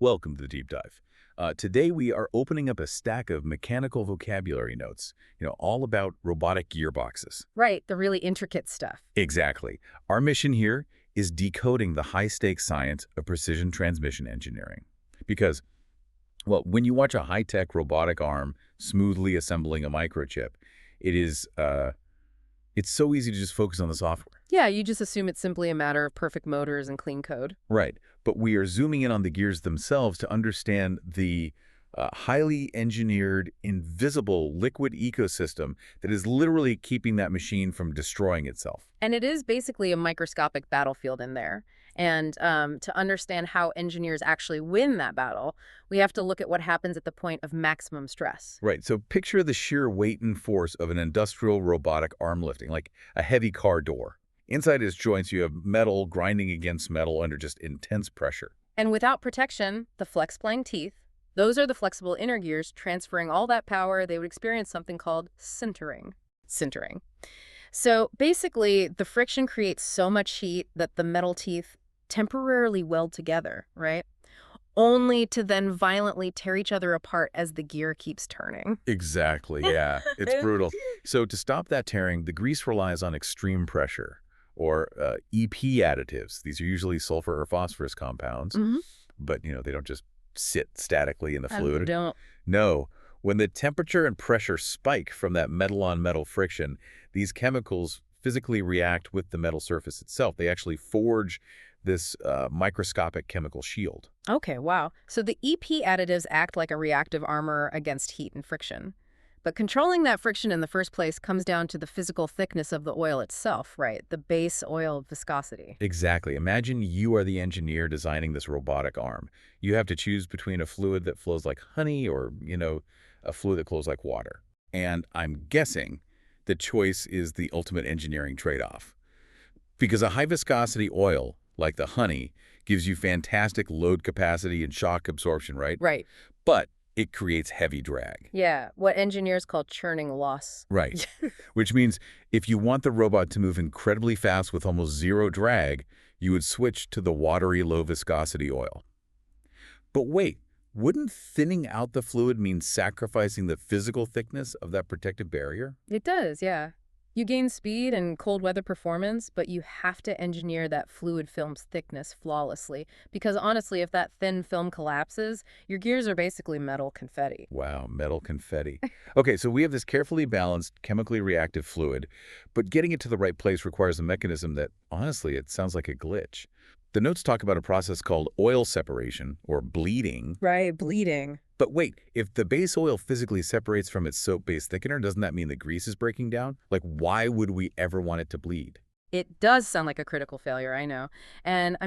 Welcome to the Deep Dive. Today we are opening up a stack of mechanical vocabulary notes, all about robotic gearboxes. Right, the really intricate stuff. Exactly. Our mission here is decoding the high-stakes science of precision transmission engineering. Because, well, when you watch a high-tech robotic arm smoothly assembling a microchip, it's so easy to just focus on the software. Yeah, you just assume it's simply a matter of perfect motors and clean code. Right. But we are zooming in on the gears themselves to understand the highly engineered, invisible liquid ecosystem that is literally keeping that machine from destroying itself. And it is basically a microscopic battlefield in there. And to understand how engineers actually win that battle, we have to look at what happens at the point of maximum stress. Right. So picture the sheer weight and force of an industrial robotic arm lifting, like a heavy car door. Inside its joints, you have metal grinding against metal under just intense pressure. And without protection, the flex-spline teeth, those are the flexible inner gears transferring all that power. They would experience something called sintering. Sintering. So basically, the friction creates so much heat that the metal teeth temporarily weld together, right? Only to then violently tear each other apart as the gear keeps turning. Exactly, yeah. It's brutal. So to stop that tearing, the grease relies on extreme pressure, or EP additives. These are usually sulfur or phosphorus compounds, but they don't just sit statically in the fluid. Don't. No. When the temperature and pressure spike from that metal-on-metal friction, these chemicals physically react with the metal surface itself. They actually forge this microscopic chemical shield. Okay, wow. So the EP additives act like a reactive armor against heat and friction. But controlling that friction in the first place comes down to the physical thickness of the oil itself, right? The base oil viscosity. Exactly. Imagine you are the engineer designing this robotic arm. You have to choose between a fluid that flows like honey or, a fluid that flows like water. And I'm guessing the choice is the ultimate engineering trade-off. Because a high-viscosity oil, like the honey, gives you fantastic load capacity and shock absorption, right? Right. But it creates heavy drag. Yeah, what engineers call churning loss. Right. Which means if you want the robot to move incredibly fast with almost zero drag, you would switch to the watery, low-viscosity oil. But wait, wouldn't thinning out the fluid mean sacrificing the physical thickness of that protective barrier? It does, yeah. You gain speed and cold weather performance, but you have to engineer that fluid film's thickness flawlessly. Because honestly, if that thin film collapses, your gears are basically metal confetti. Wow, metal confetti. Okay, so we have this carefully balanced, chemically reactive fluid, but getting it to the right place requires a mechanism that, honestly, it sounds like a glitch. The notes talk about a process called oil separation, or bleeding. Right, bleeding. But wait, if the base oil physically separates from its soap-based thickener, doesn't that mean the grease is breaking down? Like, why would we ever want it to bleed? It does sound like a critical failure, I know. And,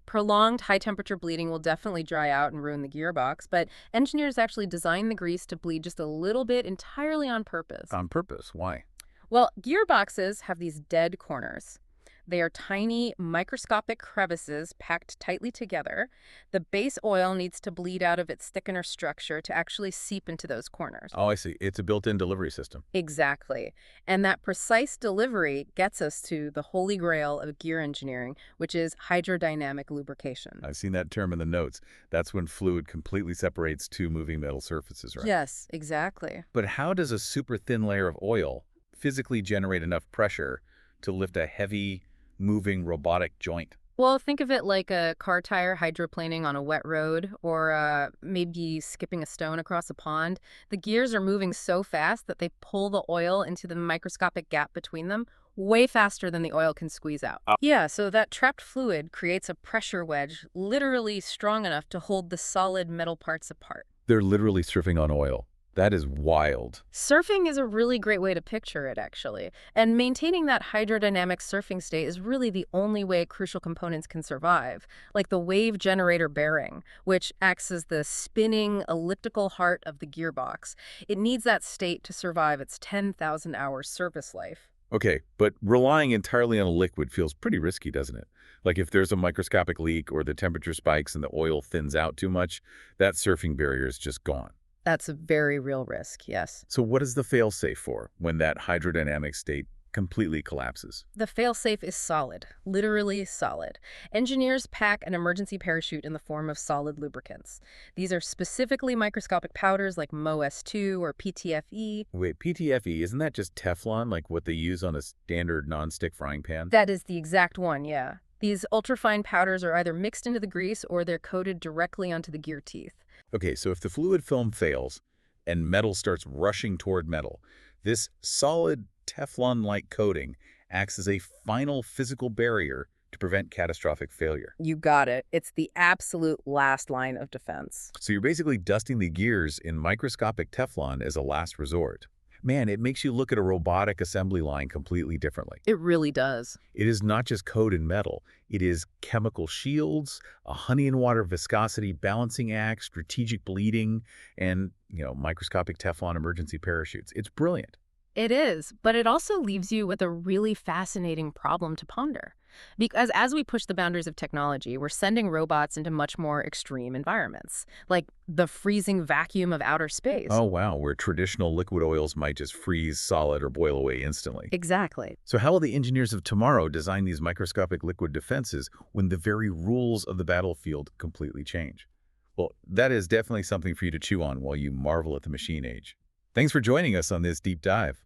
prolonged high-temperature bleeding will definitely dry out and ruin the gearbox, but engineers actually design the grease to bleed just a little bit entirely on purpose. On purpose? Why? Well, gearboxes have these dead corners. They are tiny, microscopic crevices packed tightly together. The base oil needs to bleed out of its thickener structure to actually seep into those corners. Oh, I see. It's a built-in delivery system. Exactly. And that precise delivery gets us to the holy grail of gear engineering, which is hydrodynamic lubrication. I've seen that term in the notes. That's when fluid completely separates two moving metal surfaces, right? Yes, exactly. But how does a super thin layer of oil physically generate enough pressure to lift a heavy, moving robotic joint? Well, think of it like a car tire hydroplaning on a wet road, or maybe skipping a stone across a pond. The gears are moving so fast that they pull the oil into the microscopic gap between them way faster than the oil can squeeze out. Yeah, so that trapped fluid creates a pressure wedge literally strong enough to hold the solid metal parts apart. They're literally surfing on oil. That is wild. Surfing is a really great way to picture it, actually. And maintaining that hydrodynamic surfing state is really the only way crucial components can survive, like the wave generator bearing, which acts as the spinning elliptical heart of the gearbox. It needs that state to survive its 10,000-hour service life. Okay, but relying entirely on a liquid feels pretty risky, doesn't it? Like if there's a microscopic leak or the temperature spikes and the oil thins out too much, that surfing barrier is just gone. That's a very real risk, yes. So what is the fail-safe for when that hydrodynamic state completely collapses. The failsafe is solid, literally solid. Engineers pack an emergency parachute in the form of solid lubricants. These are specifically microscopic powders like MOS2 or PTFE. Wait, PTFE, isn't that just Teflon, like what they use on a standard nonstick frying pan? That is the exact one, yeah. These ultrafine powders are either mixed into the grease or they're coated directly onto the gear teeth. Okay, so if the fluid film fails and metal starts rushing toward metal, this solid Teflon-like coating acts as a final physical barrier to prevent catastrophic failure. You got it. It's the absolute last line of defense. So you're basically dusting the gears in microscopic Teflon as a last resort. Man, it makes you look at a robotic assembly line completely differently. It really does. It is not just code and metal. It is chemical shields, a honey and water viscosity balancing act, strategic bleeding, and, microscopic Teflon emergency parachutes. It's brilliant. It is, but it also leaves you with a really fascinating problem to ponder. Because as we push the boundaries of technology, we're sending robots into much more extreme environments, like the freezing vacuum of outer space. Oh, wow, where traditional liquid oils might just freeze solid or boil away instantly. Exactly. So how will the engineers of tomorrow design these microscopic liquid defenses when the very rules of the battlefield completely change? Well, that is definitely something for you to chew on while you marvel at the machine age. Thanks for joining us on this deep dive.